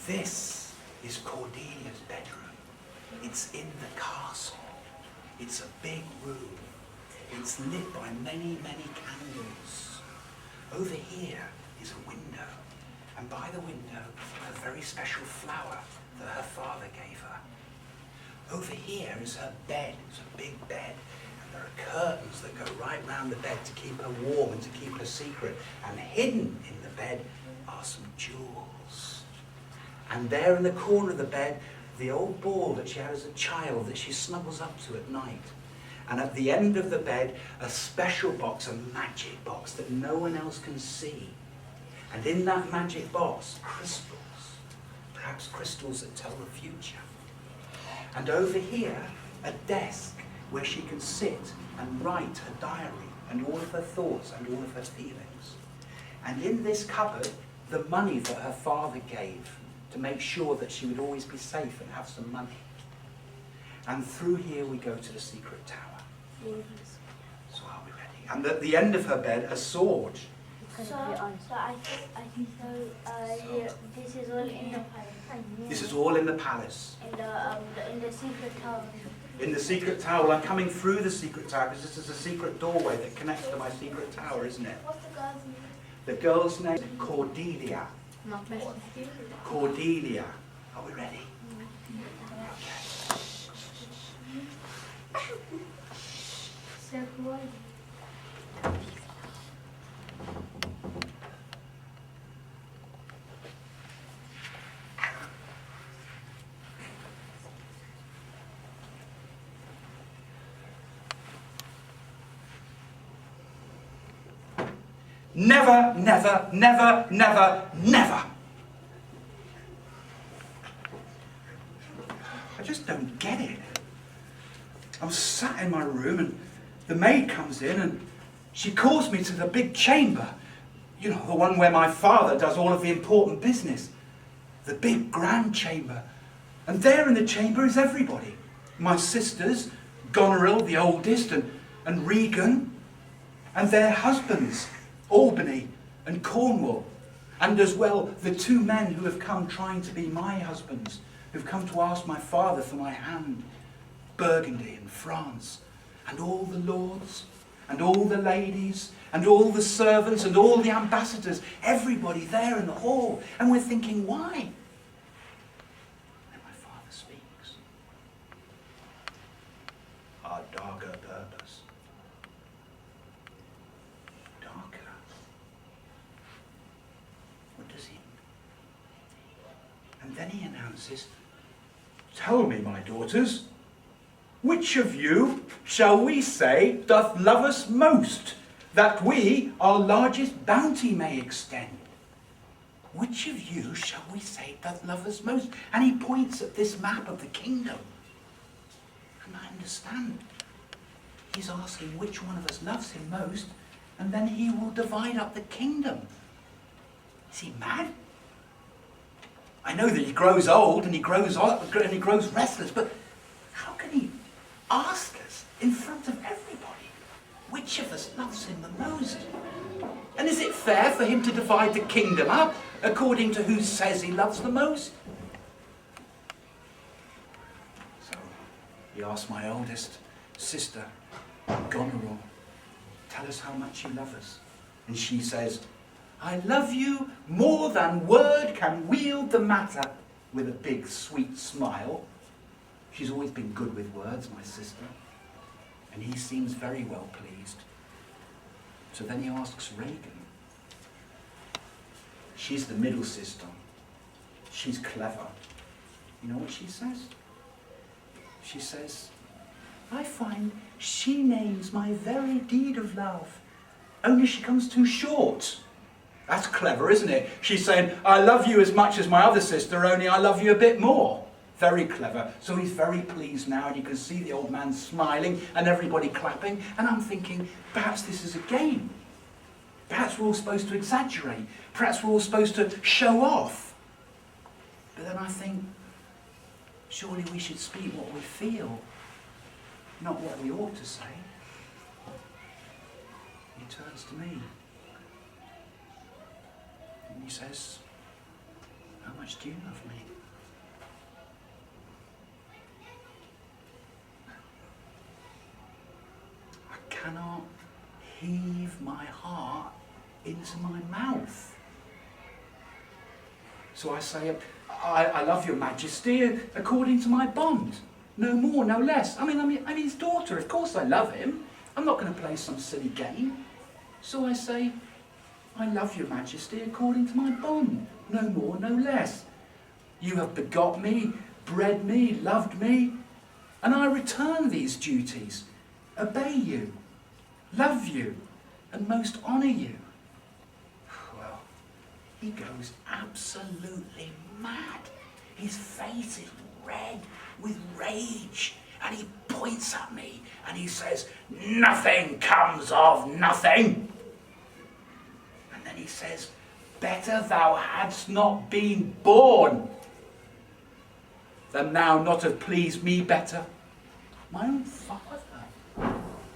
This is Cordelia's bedroom. It's in the castle. It's a big room. It's lit by many, many candles. Over here is a window, and by the window, a very special flower that her father gave her. Over here is her bed. It's a big bed, and there are curtains that go right round the bed to keep her warm and to keep her secret. And hidden in the bed are some jewels. And there in the corner of the bed, the old ball that she had as a child that she snuggles up to at night. And at the end of the bed, a special box, a magic box that no one else can see. And in that magic box, crystals, perhaps crystals that tell the future. And over here, a desk where she can sit and write her diary and all of her thoughts and all of her feelings. And in this cupboard, the money that her father gave to make sure that she would always be safe and have some money. And through here we go to the secret tower. So are we ready? And at the end of her bed, a sword. This is all in the palace. This is all in the palace. In the secret tower. In the secret tower. Well, I'm coming through the secret tower because this is a secret doorway that connects to my secret tower, isn't it? What's the girl's name? The girl's name is Cordelia. Cordelia. Are we ready? So who are you? Never, never, never, never, never. I just don't get it. I'm sat in my room and the maid comes in and she calls me to the big chamber. You know, the one where my father does all of the important business. The big grand chamber. And there in the chamber is everybody. My sisters, Goneril, the oldest, and Regan, and their husbands, Albany and Cornwall, and as well the two men who have come trying to be my husbands, who've come to ask my father for my hand, Burgundy and France, and all the lords, and all the ladies, and all the servants, and all the ambassadors, everybody there in the hall, and we're thinking, why? And my father speaks. Our darker purpose. What does he mean? And then he announces, "Tell me, my daughters, which of you shall we say doth love us most, that we our largest bounty may extend? Which of you shall we say doth love us most?" And he points at this map of the kingdom. And I understand. He's asking which one of us loves him most, and then he will divide up the kingdom. Is he mad? I know that he grows old and he grows restless, but how can he ask us in front of everybody which of us loves him the most? And is it fair for him to divide the kingdom up according to who says he loves the most? So he asked my oldest sister, Goneril, "Tell us how much you love us." And she says, "I love you more than word can wield the matter," with a big sweet smile. She's always been good with words, my sister. And he seems very well pleased. So then he asks Regan. She's the middle sister. She's clever. You know what she says? She says, "I find she names my very deed of love, only she comes too short." That's clever, isn't it? She's saying, "I love you as much as my other sister, only I love you a bit more." Very clever. So he's very pleased now, and you can see the old man smiling and everybody clapping. And I'm thinking, perhaps this is a game. Perhaps we're all supposed to exaggerate. Perhaps we're all supposed to show off. But then I think, surely we should speak what we feel, not what we ought to say. He turns to me. And he says, How much do you love me? I cannot heave my heart into my mouth. So I say, I love your majesty according to my bond. No more, no less. I'm his daughter. Of course I love him. I'm not going to play some silly game. So I say, I love your majesty according to my bond. No more, no less. You have begot me, bred me, loved me, and I return these duties, obey you, love you, and most honour you. Well, he goes absolutely mad. His face is red with rage, and he points at me and he says, "Nothing comes of nothing." And then he says, "Better thou hadst not been born than thou not have pleased me better." My own father,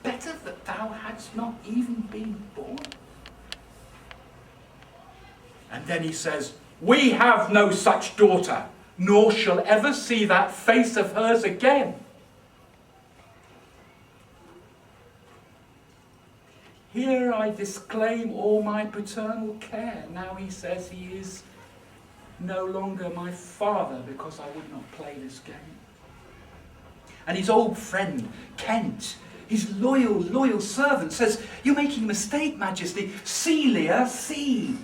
better that thou hadst not even been born. And then he says, "We have no such daughter, nor shall ever see that face of hers again." Here I disclaim all my paternal care. Now he says he is no longer my father because I would not play this game. And his old friend, Kent, his loyal servant, says, "You're making a mistake, Majesty. See, Leah, see."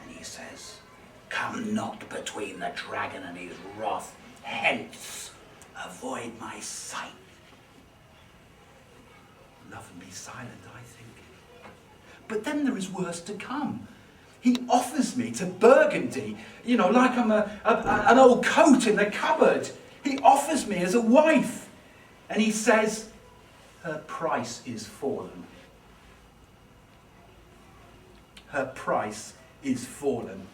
And he says, "Come not between the dragon and his wrath. Hence, avoid my sight." Love and be silent, I think. But then there is worse to come. He offers me to Burgundy, like I'm an old coat in the cupboard. He offers me as a wife. And he says, her price is fallen. Her price is fallen.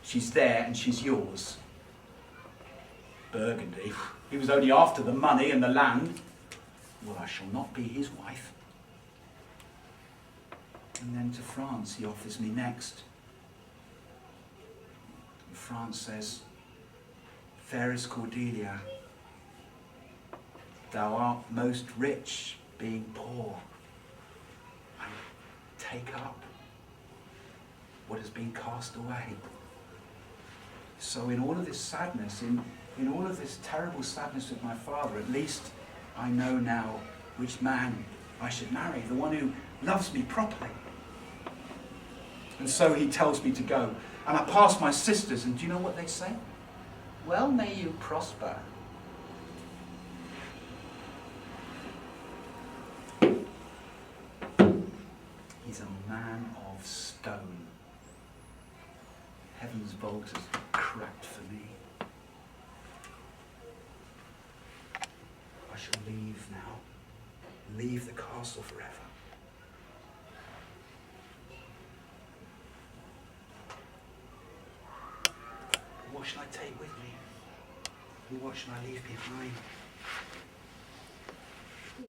She's there and she's yours. Burgundy, he was only after the money and the land. Well, I shall not be his wife. And then to France he offers me next. And France says, "Fairest Cordelia, thou art most rich, being poor. And take up what has been cast away." So in all of this sadness, in all of this terrible sadness with my father, at least I know now which man I should marry, the one who loves me properly. And so he tells me to go. And I pass my sisters, and do you know what they say? "Well, may you prosper." He's a man of stone. Heaven's vault is cracked for me. I shall leave now. Leave the castle forever. What shall I take with me? And what shall I leave behind?